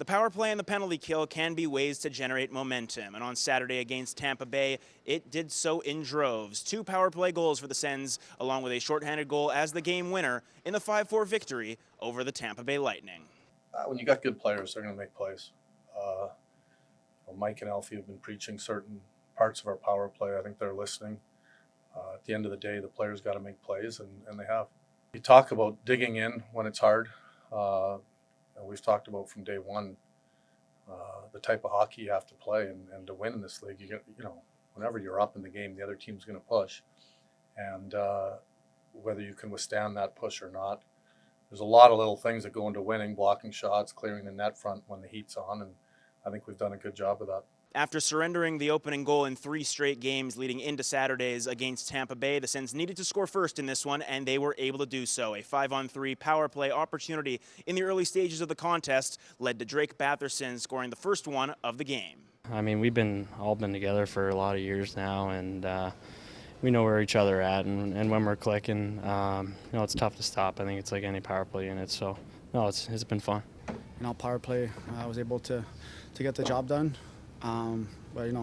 power play and the penalty kill can be ways to generate momentum, and on Saturday against Tampa Bay, it did so in droves. 2 power play goals for the Sens, along with a shorthanded goal as the game winner in the 5-4 victory over the Tampa Bay Lightning. When you got good players, they're going to make plays. Mike and Alfie have been preaching certain parts of our power play. I think they're listening. At the end of the day, the players got to make plays, and they have. You talk about digging in when it's hard. We've talked about from day one the type of hockey you have to play, and to win in this league, whenever you're up in the game, the other team's going to push, and whether you can withstand that push or not. There's a lot of little things that go into winning: blocking shots, clearing the net front when the heat's on, and I think we've done a good job of that. After surrendering the opening goal in 3 straight games leading into Saturdays against Tampa Bay, the Sens needed to score first in this one, and they were able to do so. A 5-on-3 power play opportunity in the early stages of the contest led to Drake Batherson scoring the first one of the game. I mean, we've all been together for a lot of years now, and we know where each other at, and when we're clicking, it's tough to stop. I think it's like any power play unit, so no, it's been fun. Power play, I was able to get the job done. But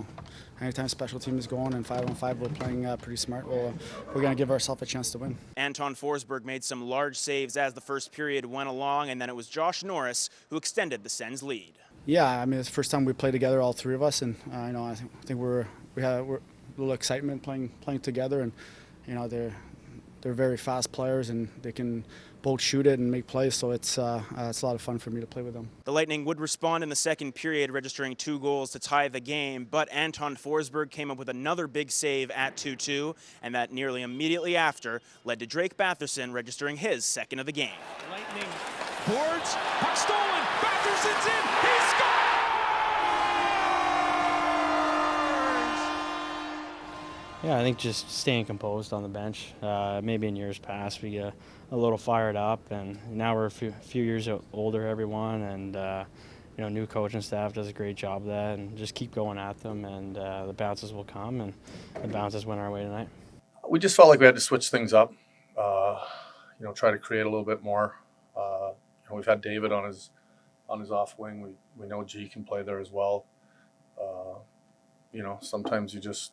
anytime special team is going and 5-on-5 we're playing pretty smart, we're going to give ourselves a chance to win. Anton Forsberg made some large saves as the first period went along, and then it was Josh Norris who extended the Sens lead. Yeah, I mean, it's the first time we played together, all 3 of us, and I think we had a little excitement playing together, and they're very fast players and they can both shoot it and make plays, so it's a lot of fun for me to play with them. The Lightning would respond in the second period, registering 2 goals to tie the game, but Anton Forsberg came up with another big save at 2-2, and that nearly immediately after led to Drake Batherson registering his second of the game. Lightning boards, puck stolen, Batherson's in, he scores! Yeah, I think just staying composed on the bench. Maybe in years past we get a little fired up, and now we're a few years older, everyone, and new coaching staff does a great job of that, and just keep going at them, and the bounces will come, and the bounces went our way tonight. We just felt like we had to switch things up, try to create a little bit more. We've had David on his off wing. We know G can play there as well. Sometimes you just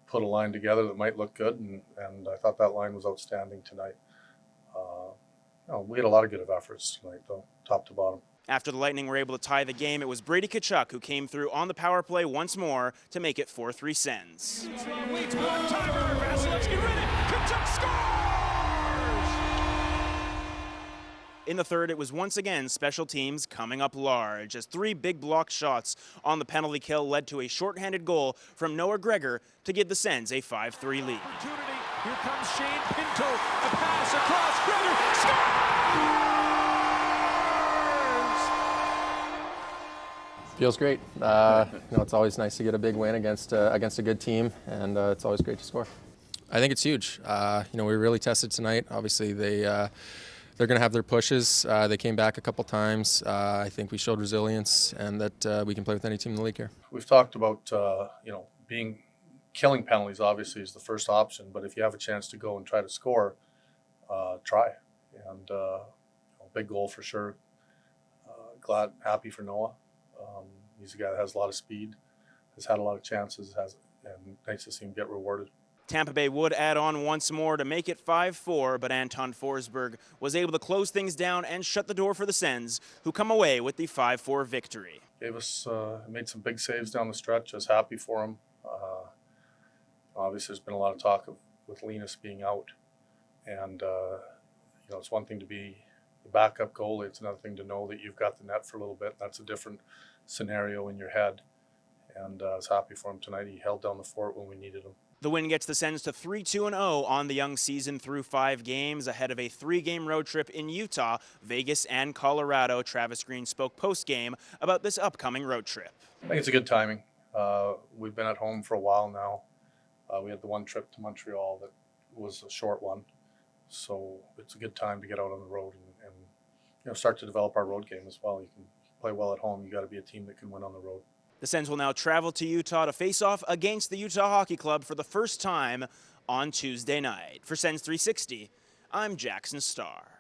put a line together that might look good, and I thought that line was outstanding tonight. We had a lot of good efforts tonight, though, top to bottom. After the Lightning were able to tie the game, it was Brady Tkachuk who came through on the power play once more to make it 4-3 Sens. In the third, it was once again special teams coming up large, as 3 big block shots on the penalty kill led to a shorthanded goal from Noah Gregor to give the Sens a 5-3 lead. Here comes Shane Pinto, a pass across, Gregor scores! Feels great. It's always nice to get a big win against a good team, and it's always great to score. I think it's huge. We really tested tonight. Obviously, they're going to have their pushes. They came back a couple times. I think we showed resilience, and that we can play with any team in the league here. We've talked about killing penalties. Obviously is the first option, but if you have a chance to go and try to score, try. And big goal for sure. Happy for Noah. He's a guy that has a lot of speed, has had a lot of chances, and nice to see him get rewarded. Tampa Bay would add on once more to make it 5-4, but Anton Forsberg was able to close things down and shut the door for the Sens, who come away with the 5-4 victory. Made some big saves down the stretch. I was happy for him. Obviously, there's been a lot of talk with Linus being out, and it's one thing to be the backup goalie. It's another thing to know that you've got the net for a little bit. That's a different scenario in your head, and I was happy for him tonight. He held down the fort when we needed him. The win gets the Sens to 3-2-0 on the young season through 5 games, ahead of a 3-game road trip in Utah, Vegas, and Colorado. Travis Green spoke post-game about this upcoming road trip. I think it's a good timing. We've been at home for a while now. We had the one trip to Montreal that was a short one, so it's a good time to get out on the road and start to develop our road game as well. You can play well at home. You got to be a team that can win on the road. The Sens will now travel to Utah to face off against the Utah Hockey Club for the first time on Tuesday night. For Sens 360, I'm Jackson Starr.